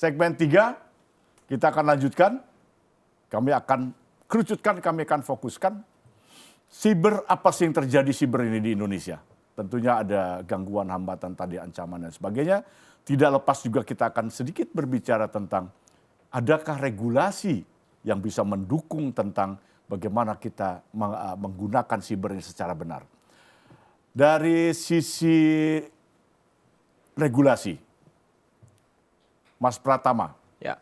segmen 3 kita akan lanjutkan. Kami akan kerucutkan, kami akan fokuskan siber, apa sih yang terjadi siber ini di Indonesia. Tentunya ada gangguan, hambatan tadi, ancaman dan sebagainya. Tidak lepas juga kita akan sedikit berbicara tentang adakah regulasi yang bisa mendukung tentang bagaimana kita menggunakan siber ini secara benar. Dari sisi regulasi, Mas Pratama, Ya.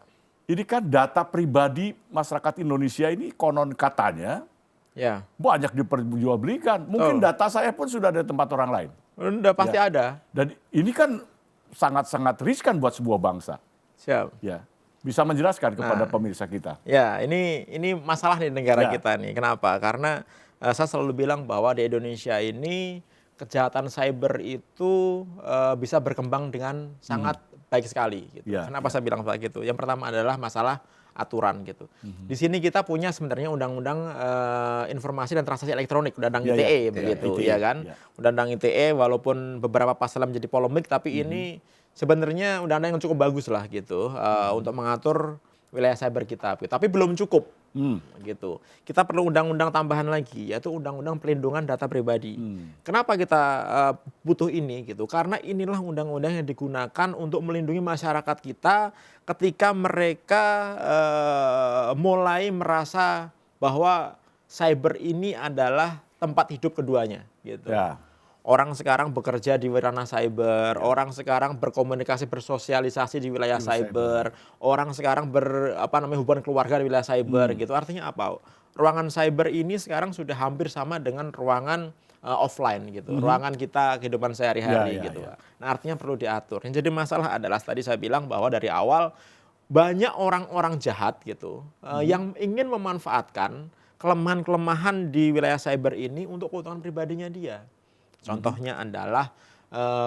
ini kan data pribadi masyarakat Indonesia ini konon katanya Ya. banyak diperjualbelikan. Mungkin data saya pun sudah ada di tempat orang lain. Udah pasti ada. Dan ini kan sangat-sangat riskan buat sebuah bangsa. Siap. Ya, bisa menjelaskan kepada pemirsa kita. Ya, ini masalah di negara Ya. kita nih. Kenapa? Karena saya selalu bilang bahwa di Indonesia ini kejahatan cyber itu bisa berkembang dengan sangat baik sekali. Gitu. Ya. Kenapa saya bilang seperti itu? Yang pertama adalah masalah aturan gitu. Di sini kita punya sebenarnya undang-undang informasi dan transaksi elektronik, undang-undang Ya, ITE ya, begitu, ITE, ya kan? ya. Undang-undang ITE walaupun beberapa pasal menjadi polemik, tapi ini sebenarnya undang-undang yang cukup bagus lah gitu untuk mengatur wilayah cyber kita. Tapi belum cukup gitu. Kita perlu undang-undang tambahan lagi, yaitu undang-undang pelindungan data pribadi. Kenapa kita butuh ini gitu? Karena inilah undang-undang yang digunakan untuk melindungi masyarakat kita ketika mereka mulai merasa bahwa cyber ini adalah tempat hidup keduanya gitu. Ya. Orang sekarang bekerja di ranah cyber, orang sekarang berkomunikasi, bersosialisasi di wilayah cyber, orang sekarang hubungan keluarga di wilayah cyber gitu. Artinya apa? Ruangan cyber ini sekarang sudah hampir sama dengan ruangan offline gitu. Ruangan kita kehidupan sehari-hari gitu. Nah, artinya perlu diatur. Yang jadi masalah adalah tadi saya bilang bahwa dari awal banyak orang-orang jahat gitu yang ingin memanfaatkan kelemahan-kelemahan di wilayah cyber ini untuk keuntungan pribadinya dia. Contohnya adalah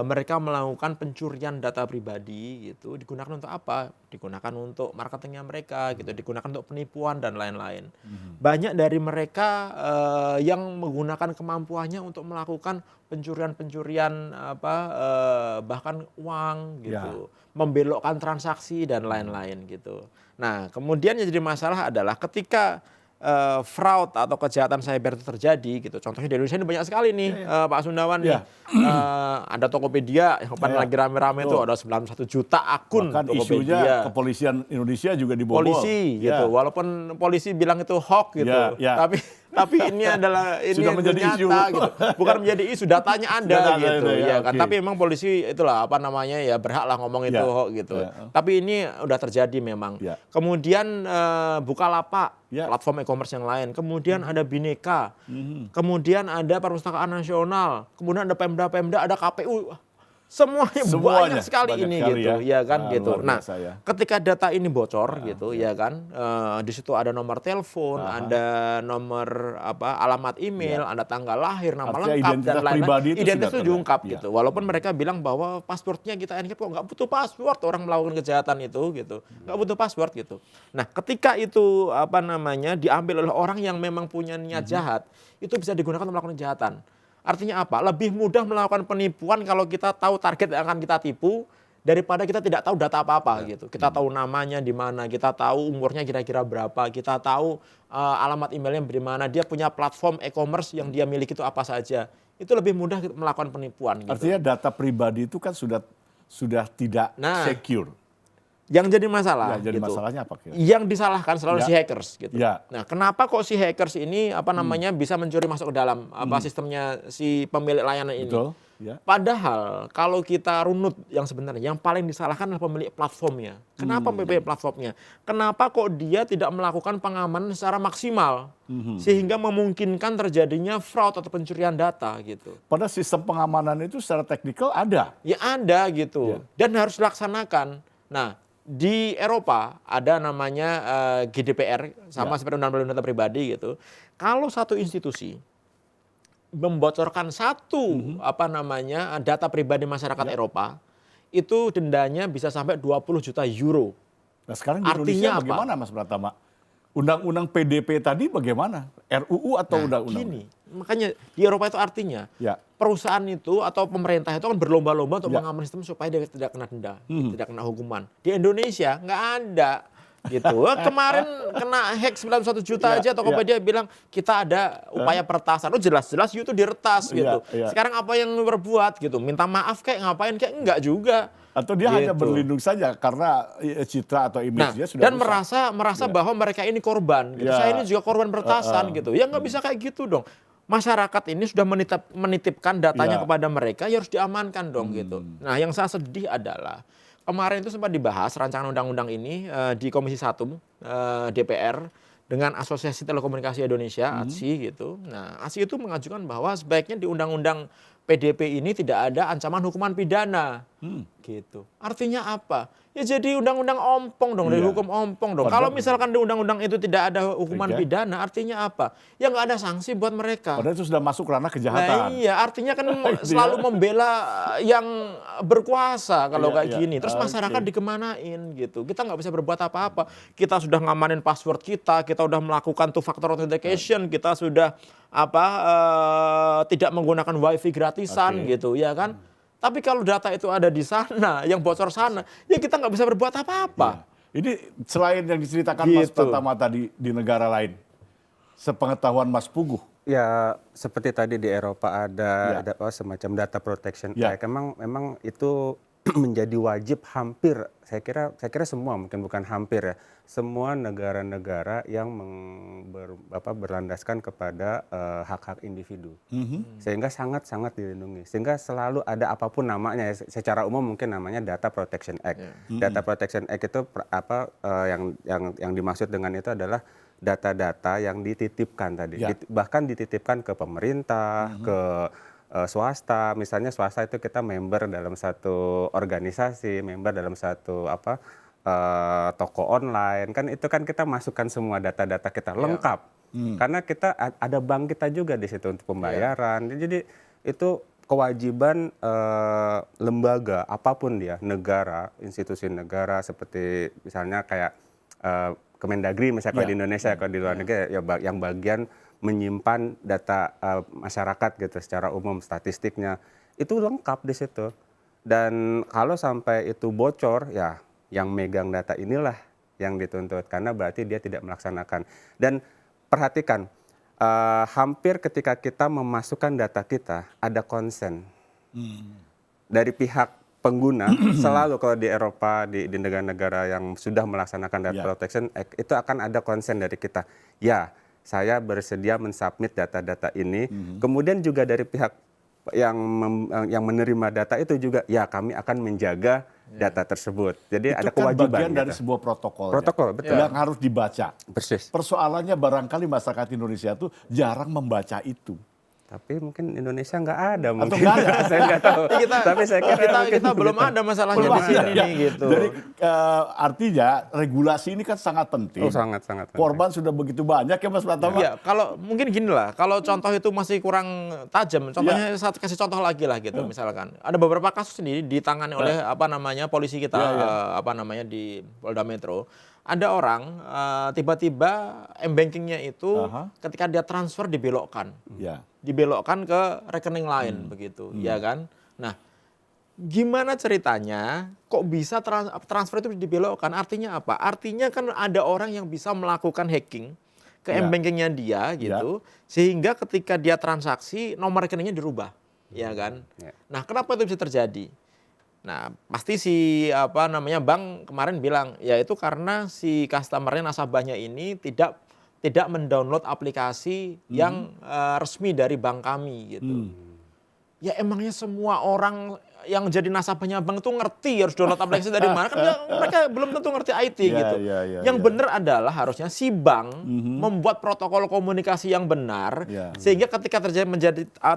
mereka melakukan pencurian data pribadi gitu, digunakan untuk apa? Digunakan untuk marketingnya mereka gitu, digunakan untuk penipuan dan lain-lain. Banyak dari mereka yang menggunakan kemampuannya untuk melakukan pencurian-pencurian bahkan uang gitu, membelokkan transaksi dan lain-lain gitu. Nah, kemudian yang jadi masalah adalah ketika fraud atau kejahatan cyber itu terjadi gitu. Contohnya di Indonesia ini banyak sekali nih Pak Sundawan nih. Ada Tokopedia yang kemarin lagi rame-rame itu ada 91 juta akun. Bahkan Tokopedia. isunya kepolisian Indonesia juga dibobol. Polisi gitu. Walaupun polisi bilang itu hoax gitu. Tapi ini adalah sudah menjadi nyata isu. Gitu. Bukan menjadi isu, datanya ada gitu. Kan. Okay. Tapi memang polisi itulah berhak lah ngomong itu hoax gitu. Tapi ini udah terjadi memang. Kemudian Bukalapak, platform e-commerce yang lain. Kemudian ada Bhinneka. Kemudian ada Perpustakaan Nasional. Kemudian ada Pemda, ada KPU. Semuanya banyak sekali ini gitu, ya kan gitu. Nah, ketika data ini bocor gitu, ya kan, di situ ada nomor telepon, ada nomor alamat email, ada tanggal lahir, nama lengkap dan lain-lain. Identitas itu diungkap gitu. Walaupun mereka bilang bahwa passwordnya kita encrypt, kok nggak butuh password orang melakukan kejahatan itu gitu, nggak butuh password gitu. Nah, ketika itu diambil oleh orang yang memang punya niat jahat, itu bisa digunakan untuk melakukan kejahatan. Artinya apa? Lebih mudah melakukan penipuan kalau kita tahu target yang akan kita tipu daripada kita tidak tahu data apa-apa gitu. Kita tahu namanya di mana, kita tahu umurnya kira-kira berapa, kita tahu alamat emailnya di mana, dia punya platform e-commerce yang dia miliki itu apa saja. Itu lebih mudah melakukan penipuan gitu. Artinya data pribadi itu kan sudah tidak secure. Yang jadi masalah jadi gitu. Masalahnya apa kira? Yang disalahkan selalu si hackers gitu. Ya. Nah, kenapa kok si hackers ini bisa mencuri masuk ke dalam sistemnya si pemilik layanan ini? Betul. Ya. Padahal kalau kita runut yang sebenarnya yang paling disalahkan adalah pemilik platformnya. Kenapa pemilik platformnya? Kenapa kok dia tidak melakukan pengamanan secara maksimal sehingga memungkinkan terjadinya fraud atau pencurian data gitu. Padahal sistem pengamanan itu secara teknikal ada. Ya ada gitu. Dan harus dilaksanakan. Nah, di Eropa ada namanya GDPR sama seperti undang-undang data pribadi gitu. Kalau satu institusi membocorkan satu data pribadi masyarakat Eropa, itu dendanya bisa sampai 20 juta euro. Nah, sekarang di Indonesia bagaimana Mas Pratama? Undang-undang PDP tadi bagaimana? RUU atau undang-undang? Makanya di Eropa itu artinya perusahaan itu atau pemerintah itu kan berlomba-lomba untuk mengamankan sistem supaya dia tidak kena denda, tidak kena hukuman. Di Indonesia nggak ada gitu. Kemarin kena hack 91 juta aja Tokopedia bilang kita ada upaya peretasan. Oh jelas-jelas itu diretas gitu. Sekarang apa yang berbuat gitu? Minta maaf kayak ngapain kayak enggak juga. Atau dia hanya berlindung saja karena citra atau image-nya sudah dan rusak. merasa bahwa mereka ini korban gitu. Saya ini juga korban peretasan gitu. Ya nggak bisa kayak gitu dong. Masyarakat ini sudah menitipkan datanya kepada mereka, ya harus diamankan dong gitu. Nah, yang saya sedih adalah kemarin itu sempat dibahas rancangan undang-undang ini di Komisi 1 DPR dengan Asosiasi Telekomunikasi Indonesia (ATSI) gitu. Nah, ATSI itu mengajukan bahwa sebaiknya di undang-undang PDP ini tidak ada ancaman hukuman pidana. Gitu. Artinya apa? Ya jadi undang-undang ompong dong, dari hukum ompong dong. Kalau misalkan di undang-undang itu tidak ada hukuman pidana, artinya apa? Ya nggak ada sanksi buat mereka. Padahal itu sudah masuk ranah kejahatan. Nah iya, artinya kan selalu membela yang berkuasa kalau kayak gini. Terus masyarakat dikemanain gitu. Kita nggak bisa berbuat apa-apa. Kita sudah ngamanin password kita udah melakukan two-factor authentication, kita sudah tidak menggunakan wifi gratisan gitu, ya kan? Tapi kalau data itu ada di sana, yang bocor sana, ya kita nggak bisa berbuat apa-apa. Ini selain yang diceritakan Mas Pratama tadi di negara lain, sepengetahuan Mas Puguh. Ya seperti tadi di Eropa ada semacam data protection act. Memang itu menjadi wajib hampir, saya kira semua, mungkin bukan hampir ya, semua negara-negara yang berlandaskan kepada hak-hak individu, sehingga sangat-sangat dilindungi, sehingga selalu ada apapun namanya, secara umum mungkin namanya Data Protection Act. Data Protection Act itu yang dimaksud dengan itu adalah data-data yang dititipkan tadi, bahkan dititipkan ke pemerintah, ke swasta. Misalnya swasta itu kita member dalam satu organisasi, member dalam satu toko online, kan itu kan kita masukkan semua data-data kita lengkap, karena kita ada bank kita juga di situ untuk pembayaran. Jadi itu kewajiban lembaga apapun dia, negara, institusi negara seperti misalnya kayak Kemendagri misalnya kalau di Indonesia, kalau di luar negeri ya yang bagian menyimpan data masyarakat gitu secara umum, statistiknya itu lengkap di situ. Dan kalau sampai itu bocor, ya yang megang data inilah yang dituntut, karena berarti dia tidak melaksanakan. Dan perhatikan, hampir ketika kita memasukkan data kita ada konsen dari pihak pengguna. Selalu kalau di Eropa, di negara-negara yang sudah melaksanakan Data Protection Act, itu akan ada konsen dari kita. Ya, saya bersedia mensubmit data-data ini. Kemudian juga dari pihak yang menerima data itu juga, ya kami akan menjaga data tersebut. Jadi itu ada kan kewajiban bagian gitu. dari sebuah protokol. Protokol, betul. Yang harus dibaca. Persis. Persoalannya barangkali masyarakat Indonesia tuh jarang membaca itu. Tapi mungkin Indonesia nggak ada Atau mungkin. nggak ada. Saya nggak tahu. Tapi saya kira kita belum ada masalahnya di sini nih gitu. Jadi artinya regulasi ini kan sangat penting. Oh, sangat penting. Korban sudah begitu banyak ya Mas Pratama. Iya, kalau mungkin gini lah, kalau contoh itu masih kurang tajam, contohnya saya kasih contoh lagi lah gitu misalkan. Ada beberapa kasus ini ditangani oleh polisi kita di Polda Metro. Ada orang tiba-tiba m-bankingnya itu ketika dia transfer dibelokkan. Dibelokkan ke rekening lain begitu, ya kan? Nah, gimana ceritanya kok bisa transfer itu dibelokkan? Artinya apa? Artinya kan ada orang yang bisa melakukan hacking ke m-bankingnya dia gitu, sehingga ketika dia transaksi nomor rekeningnya dirubah, ya kan? Nah, kenapa itu bisa terjadi? Nah, pasti bank kemarin bilang, ya itu karena si customernya, nasabahnya ini tidak mendownload aplikasi yang resmi dari bank kami gitu. Ya emangnya semua orang yang jadi nasabahnya bank itu ngerti harus download aplikasi dari mana? Kan mereka belum tentu ngerti IT gitu. Yang benar adalah harusnya si bank membuat protokol komunikasi yang benar, sehingga ketika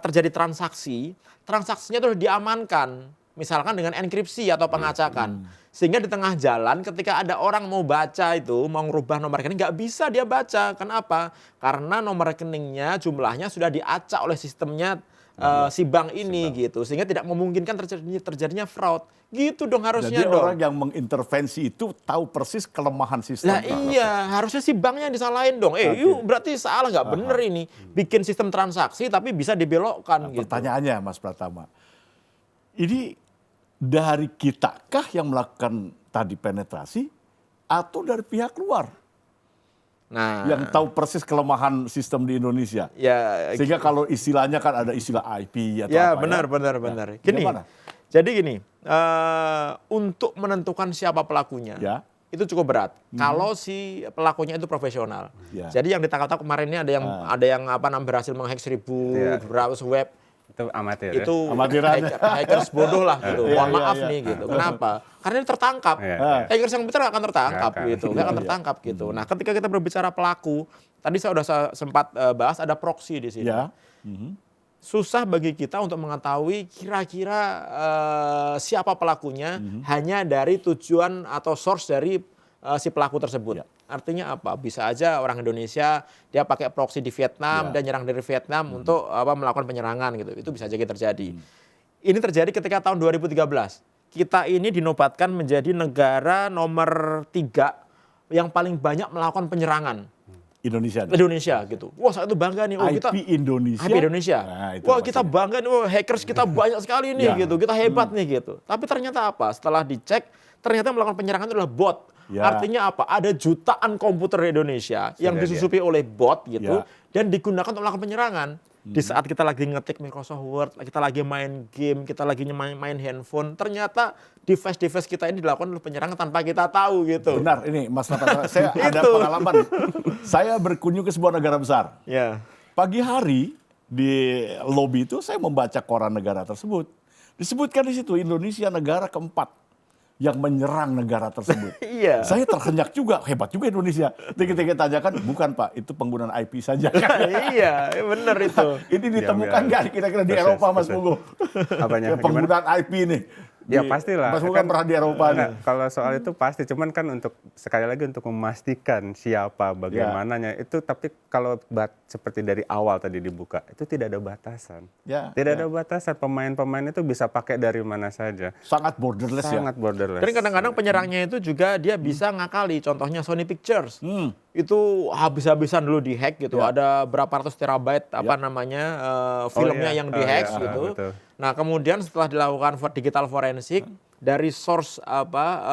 terjadi transaksinya itu diamankan. Misalkan dengan enkripsi atau pengacakan. Sehingga di tengah jalan ketika ada orang mau baca itu, mau merubah nomor rekening, nggak bisa dia baca. Kenapa? Karena nomor rekeningnya jumlahnya sudah diacak oleh sistemnya si bank ini gitu, sehingga tidak memungkinkan terjadinya fraud. Gitu dong harusnya Jadi dong. orang yang mengintervensi itu tahu persis kelemahan sistem. Lah iya, harusnya si banknya yang disalahin dong. Yuk berarti salah nggak bener ini. Bikin sistem transaksi tapi bisa dibelokkan gitu. Pertanyaannya Mas Pratama, ini dari kita kah yang melakukan tadi penetrasi atau dari pihak luar Nah, yang tahu persis kelemahan sistem di Indonesia? ya Sehingga kalau istilahnya kan ada istilah IP atau ya apa benar. Ya, Gini, gimana? jadi gini, untuk menentukan siapa pelakunya, Ya. itu cukup berat. Kalau si pelakunya itu profesional. Ya. Jadi yang ditangkap kemarin ini ada yang apa namanya berhasil menghack 1000 browser web. Itu amatir ya. Itu Amatiran. hackers bodoh lah gitu. Iya, Mohon iya, maaf iya. nih gitu. Kenapa? Karena ini tertangkap. Iya, iya. Hackers yang pintar nggak akan tertangkap Nggak akan. gitu. Nggak akan tertangkap gitu. Nah, ketika kita berbicara pelaku, tadi saya sudah sempat bahas ada proxy di sini. Ya. Susah bagi kita untuk mengetahui kira-kira siapa pelakunya hanya dari tujuan atau source dari si pelaku tersebut. Ya. Artinya apa? Bisa aja orang Indonesia dia pakai proxy di Vietnam Ya. dan nyerang dari Vietnam untuk melakukan penyerangan gitu. Itu bisa jadi terjadi. Ini terjadi ketika tahun 2013. Kita ini dinobatkan menjadi negara nomor 3 yang paling banyak melakukan penyerangan. Indonesia. Indonesia gitu. Wah, saya itu bangga nih. Oh, kita IP Indonesia. IP Indonesia. Nah, itu Wah, maksudnya. kita bangga nih. Wah, hackers kita banyak sekali nih Ya. gitu. Kita hebat nih gitu. Tapi ternyata apa? Setelah dicek, ternyata melakukan penyerangan itu adalah bot. Ya. Artinya apa? Ada jutaan komputer di Indonesia yang Sudah disusupi oleh bot gitu Ya. dan digunakan untuk melakukan penyerangan. Di saat kita lagi ngetik Microsoft Word, kita lagi main game, kita lagi main handphone, ternyata device-device kita ini dilakukan oleh penyerangan tanpa kita tahu gitu. Benar, ini Mas Pratama, saya ada Itu. pengalaman nih. Saya berkunjung ke sebuah negara besar. Ya. Pagi hari di lobi itu saya membaca koran negara tersebut. Disebutkan di situ Indonesia negara keempat yang menyerang negara tersebut. Iya. Saya terhenyak juga, hebat juga Indonesia. Ketika tanyakan, bukan Pak, itu penggunaan IP saja. Iya, bener itu. Ini ditemukan Diam, nggak kira-kira di Persis, Eropa Mas persis. Pugu? Apanya? Penggunaan IP nih. Ya pastilah. Mas Pugu kan pernah di Eropa nih. Enggak, kalau soal itu pasti, cuman kan untuk sekali lagi untuk memastikan siapa, bagaimananya itu. Tapi kalau seperti dari awal tadi dibuka, itu tidak ada batasan. Ya, Tidak ya. ada batasan. Pemain-pemain itu bisa pakai dari mana saja. Sangat borderless ya. Sangat borderless. Dan kadang-kadang penyerangnya itu juga dia bisa ngakali. Contohnya Sony Pictures. Itu habis-habisan dulu dihack gitu. Ya. Ada berapa ratus terabyte namanya filmnya iya. yang dihack Oh, iya. gitu. Betul. Nah, kemudian setelah dilakukan digital forensik dari source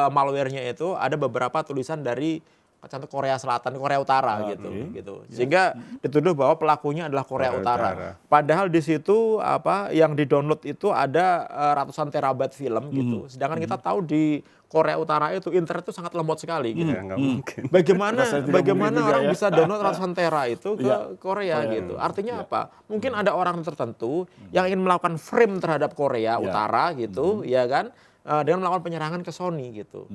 malware-nya itu ada beberapa tulisan dari contoh Korea Selatan, Korea Utara gitu. Sehingga dituduh bahwa pelakunya adalah Korea Korea Utara. Utara. Padahal di situ yang di-download itu ada ratusan terabyte film gitu. Sedangkan kita tahu di Korea Utara itu internet itu sangat lemot sekali gitu. Ya, nggak mungkin. Bagaimana Rasanya tidak mungkin juga orang ya. bisa download ratusan tera itu ke Iya. Korea gitu. Artinya apa? Mungkin ada orang tertentu yang ingin melakukan frame terhadap Korea Utara gitu, ya kan? Dengan melakukan penyerangan ke Sony gitu.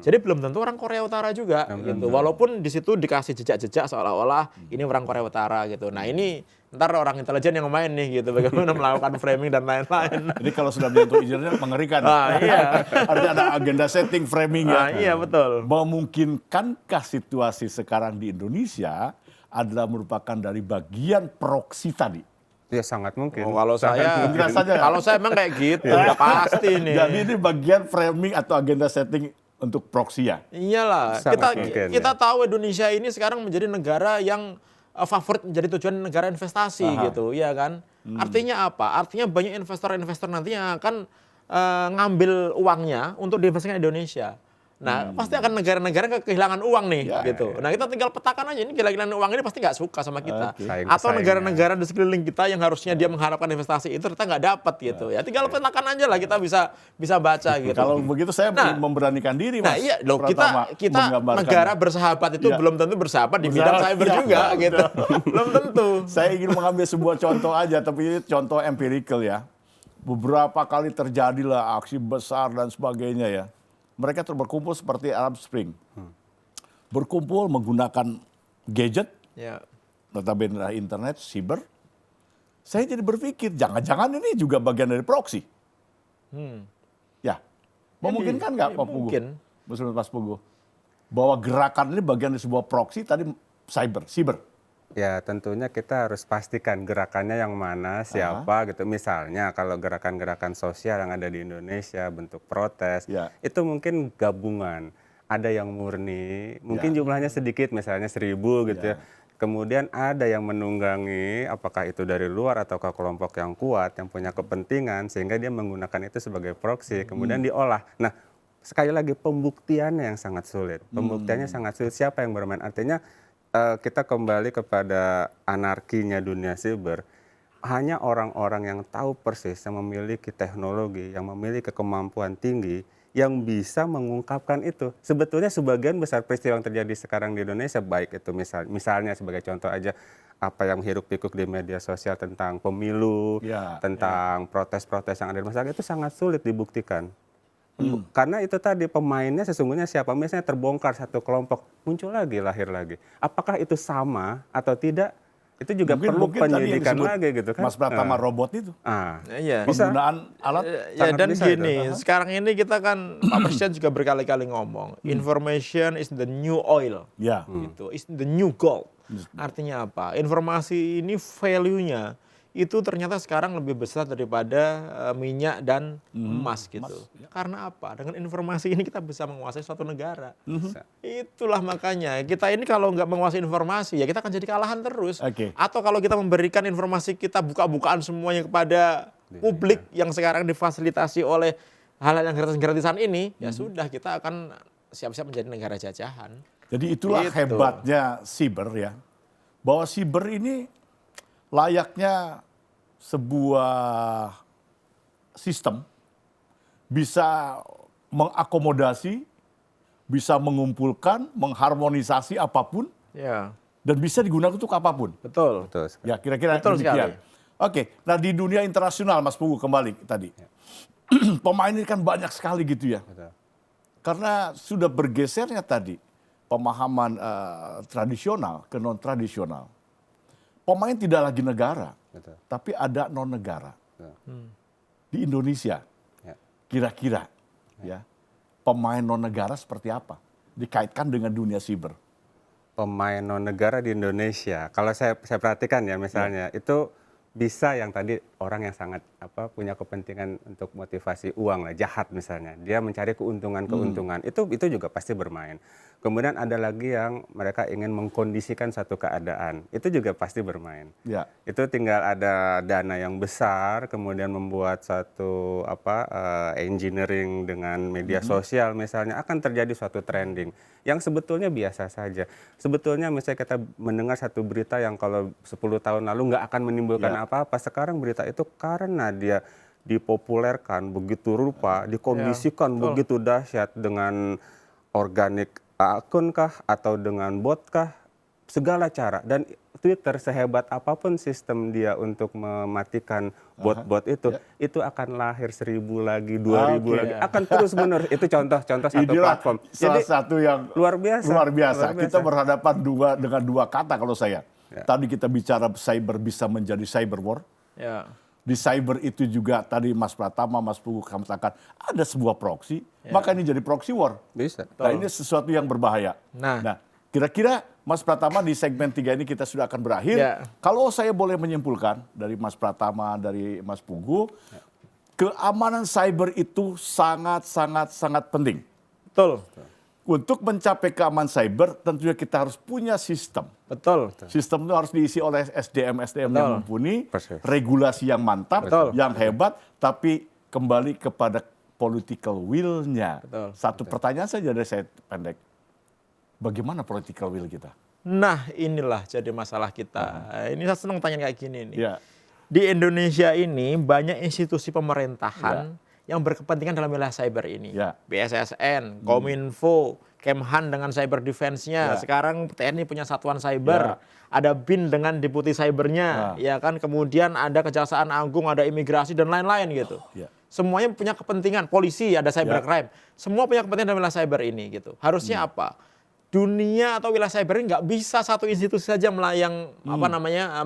Jadi belum tentu orang Korea Utara juga gitu. Walaupun di situ dikasih jejak-jejak seolah-olah ini orang Korea Utara gitu. Nah, ini ntar orang intelijen yang main nih gitu, bagaimana melakukan framing dan lain-lain. Ini kalau sudah menyentuh izinnya mengerikan. Iya. Artinya ada agenda setting framing ya. Iya betul. Memungkinkankah situasi sekarang di Indonesia adalah merupakan dari bagian proksi tadi? Ya sangat mungkin. Oh, kalau Sangat saya, mungkin. kalau saya emang kayak gitu, udah pasti nih. Jadi ini bagian framing atau agenda setting untuk proksi ya? Iyalah, Sangat mungkin, kita ya. tahu Indonesia ini sekarang menjadi negara yang favorit menjadi tujuan negara investasi gitu, ya kan? Artinya apa? Artinya banyak investor-investor nanti yang akan ngambil uangnya untuk diinvestasikan di Indonesia. Nah, pasti akan negara-negara kehilangan uang nih, Ya, gitu. Nah, kita tinggal petakan aja ini kehilangan uang ini pasti nggak suka sama kita. Oke. Atau Saing-saing, negara-negara di sekeliling kita yang harusnya dia mengharapkan investasi itu ternyata nggak dapat gitu. Ya, tinggal petakan aja lah kita bisa baca gitu. Kalau begitu saya Nah, memberanikan diri Nah Mas. iya loh, Pratama, kita menggambarkan. negara bersahabat itu Iya. belum tentu bersahabat di bidang Bersahabat, cyber iya, juga betul. gitu. Belum tentu. Saya ingin mengambil sebuah contoh aja, tapi ini contoh empirical ya. Beberapa kali terjadilah aksi besar dan sebagainya ya. Mereka berkumpul seperti Arab Spring. Berkumpul menggunakan gadget, Ya. notabene internet, siber. Saya jadi berpikir, jangan-jangan ini juga bagian dari proxy. Ya, memungkinkan nggak Pak Pugu? mungkin. Mas Pugu. Bahwa gerakan ini bagian dari sebuah proxy tadi cyber. Ya tentunya kita harus pastikan gerakannya yang mana, siapa gitu. Misalnya kalau gerakan-gerakan sosial yang ada di Indonesia, bentuk protes, Ya. itu mungkin gabungan. Ada yang murni, mungkin Ya. jumlahnya sedikit, misalnya 1.000 gitu ya. Kemudian ada yang menunggangi, apakah itu dari luar atau ke kelompok yang kuat, yang punya kepentingan, sehingga dia menggunakan itu sebagai proksi, kemudian diolah. Nah, sekali lagi pembuktiannya yang sangat sulit. Pembuktiannya sangat sulit. Siapa yang bermain? Artinya kita kembali kepada anarkinya dunia siber. Hanya orang-orang yang tahu persis, yang memiliki teknologi, yang memiliki kemampuan tinggi, yang bisa mengungkapkan itu. Sebetulnya sebagian besar peristiwa yang terjadi sekarang di Indonesia, baik itu misalnya sebagai contoh aja, apa yang hiruk pikuk di media sosial tentang pemilu, tentang protes-protes yang ada di masyarakat, itu sangat sulit dibuktikan. Karena itu tadi pemainnya sesungguhnya siapa, misalnya terbongkar satu kelompok, muncul lagi, lahir lagi. Apakah itu sama atau tidak? Itu juga perlu mungkin tadi yang penyidikan disebut lagi gitu kan. Mas Pratama robot itu. Iya. Bisa. Penggunaan alat Ya sangat dan bisa gini, itu. sekarang ini kita kan Pak Presiden juga berkali-kali ngomong, information is the new oil. Ya. Gitu, is the new gold. Artinya apa? Informasi ini value-nya itu ternyata sekarang lebih besar daripada minyak dan emas gitu. Karena apa? Dengan informasi ini kita bisa menguasai suatu negara. Itulah makanya kita ini kalau nggak menguasai informasi ya kita akan jadi kalahan terus. Oke. Atau kalau kita memberikan informasi kita buka-bukaan semuanya kepada publik yang sekarang difasilitasi oleh hal-hal yang gratis-gratisan ini, ya sudah kita akan siap-siap menjadi negara jajahan. Jadi itulah Gitu. hebatnya siber ya. Bahwa siber ini layaknya sebuah sistem bisa mengakomodasi, bisa mengumpulkan, mengharmonisasi apapun Ya, dan bisa digunakan untuk apapun. betul. Betul sekali. Ya kira-kira Betul demikian. sekali. Oke, nah di dunia internasional Mas Pugu kembali tadi. Pemain ini kan banyak sekali gitu ya. Betul. Karena sudah bergesernya tadi pemahaman tradisional ke non tradisional. Pemain tidak lagi negara, Betul. tapi ada non negara. Betul. Di Indonesia, Ya. kira-kira ya pemain non negara seperti apa dikaitkan dengan dunia siber? Pemain non negara di Indonesia, kalau saya perhatikan ya misalnya itu bisa yang tadi orang yang sangat punya kepentingan untuk motivasi uang lah, jahat misalnya, dia mencari keuntungan itu juga pasti bermain. Kemudian ada lagi yang mereka ingin mengkondisikan satu keadaan, itu juga pasti bermain. Ya. Itu tinggal ada dana yang besar, kemudian membuat satu engineering dengan media sosial misalnya, akan terjadi suatu trending yang sebetulnya biasa saja. Sebetulnya misalnya kita mendengar satu berita yang kalau 10 tahun lalu nggak akan menimbulkan apa-apa, sekarang berita itu karena dia dipopulerkan begitu rupa, dikondisikan begitu dahsyat dengan organik akun kah atau dengan bot kah, segala cara. Dan Twitter sehebat apapun sistem dia untuk mematikan bot-bot itu akan lahir 1.000 lagi, 2.000 lagi, akan terus menerus. Itu contoh-contoh satu Inilah platform. salah Jadi satu yang luar biasa. Luar biasa. Kita berhadapan dengan dua kata kalau saya. Tadi kita bicara cyber bisa menjadi cyber war. Ya. Di cyber itu juga tadi Mas Pratama, Mas Pugu katakan ada sebuah proxy, maka ini jadi proxy war. Bisa. Nah ini sesuatu yang berbahaya. Nah. Kira-kira Mas Pratama di segmen 3 ini kita sudah akan berakhir. Ya. Kalau saya boleh menyimpulkan dari Mas Pratama, dari Mas Pugu, keamanan cyber itu sangat penting. Betul. Untuk mencapai keamanan cyber tentunya kita harus punya sistem. Betul. Sistem itu harus diisi oleh SDM yang mumpuni, Persis. regulasi yang mantap, Betul. yang hebat, tapi kembali kepada political will-nya. Betul. Satu pertanyaan saja dari saya pendek. Bagaimana political will kita? Nah, inilah jadi masalah kita. Ini saya senang tanya kayak gini nih. Ya. Di Indonesia ini banyak institusi pemerintahan yang berkepentingan dalam wilayah cyber ini. Ya. BSSN, Kominfo, Kemhan dengan cyber defense-nya. Ya. Sekarang TNI punya satuan cyber. Ada BIN dengan deputi cybernya. Ya kan. Kemudian ada Kejaksaan Agung, ada imigrasi dan lain-lain gitu. Ya. Semuanya punya kepentingan. Polisi ada cybercrime. Semua punya kepentingan dalam wilayah cyber ini gitu. Harusnya apa? Dunia atau wilayah cyber ini nggak bisa satu institusi saja yang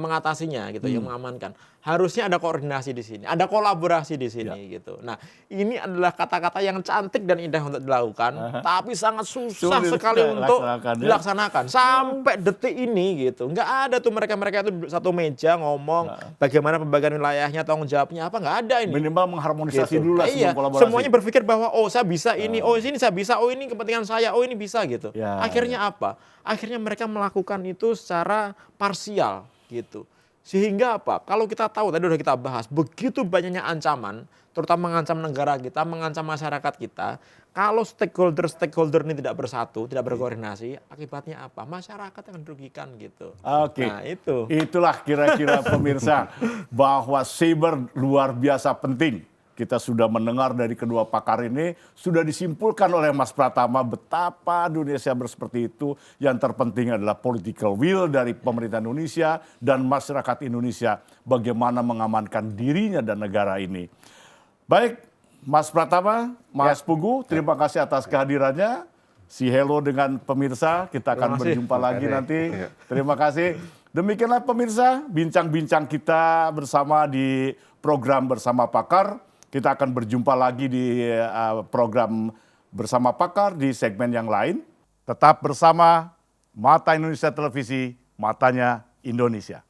mengatasinya gitu, yang mengamankan. harusnya ada koordinasi di sini, ada kolaborasi di sini gitu. Nah, ini adalah kata-kata yang cantik dan indah untuk dilakukan, tapi sangat susah Sulit sekali untuk dilaksanakan, ya. dilaksanakan. Sampai detik ini gitu. Nggak ada tuh mereka-mereka itu duduk satu meja ngomong bagaimana pembagian wilayahnya, tanggung jawabnya apa, nggak ada ini. Minimal mengharmonisasi Gitu. dulu lah Iya, sebelum kolaborasi. semuanya berpikir bahwa oh saya bisa ini, oh ini saya bisa, oh ini kepentingan saya, oh ini bisa gitu. Ya, Akhirnya apa? Akhirnya mereka melakukan itu secara parsial gitu. Sehingga apa? Kalau kita tahu tadi udah kita bahas begitu banyaknya ancaman, terutama mengancam negara kita, mengancam masyarakat kita. Kalau stakeholder ini tidak bersatu, tidak berkoordinasi, akibatnya apa? Masyarakat akan dirugikan gitu. Oke. Nah, itu. Itulah kira-kira pemirsa bahwa cyber luar biasa penting. Kita sudah mendengar dari kedua pakar ini, sudah disimpulkan oleh Mas Pratama betapa Indonesia seperti itu. Yang terpenting adalah political will dari pemerintah Indonesia dan masyarakat Indonesia bagaimana mengamankan dirinya dan negara ini. Baik, Mas Pratama, Mas Pugu, terima kasih atas kehadirannya. Si hello dengan pemirsa, kita akan Terima kasih. berjumpa lagi kasih. nanti. Terima kasih. Demikianlah pemirsa, bincang-bincang kita bersama di program Bersama Pakar. Kita akan berjumpa lagi di program Bersama Pakar di segmen yang lain. Tetap bersama Mata Indonesia Televisi, matanya Indonesia.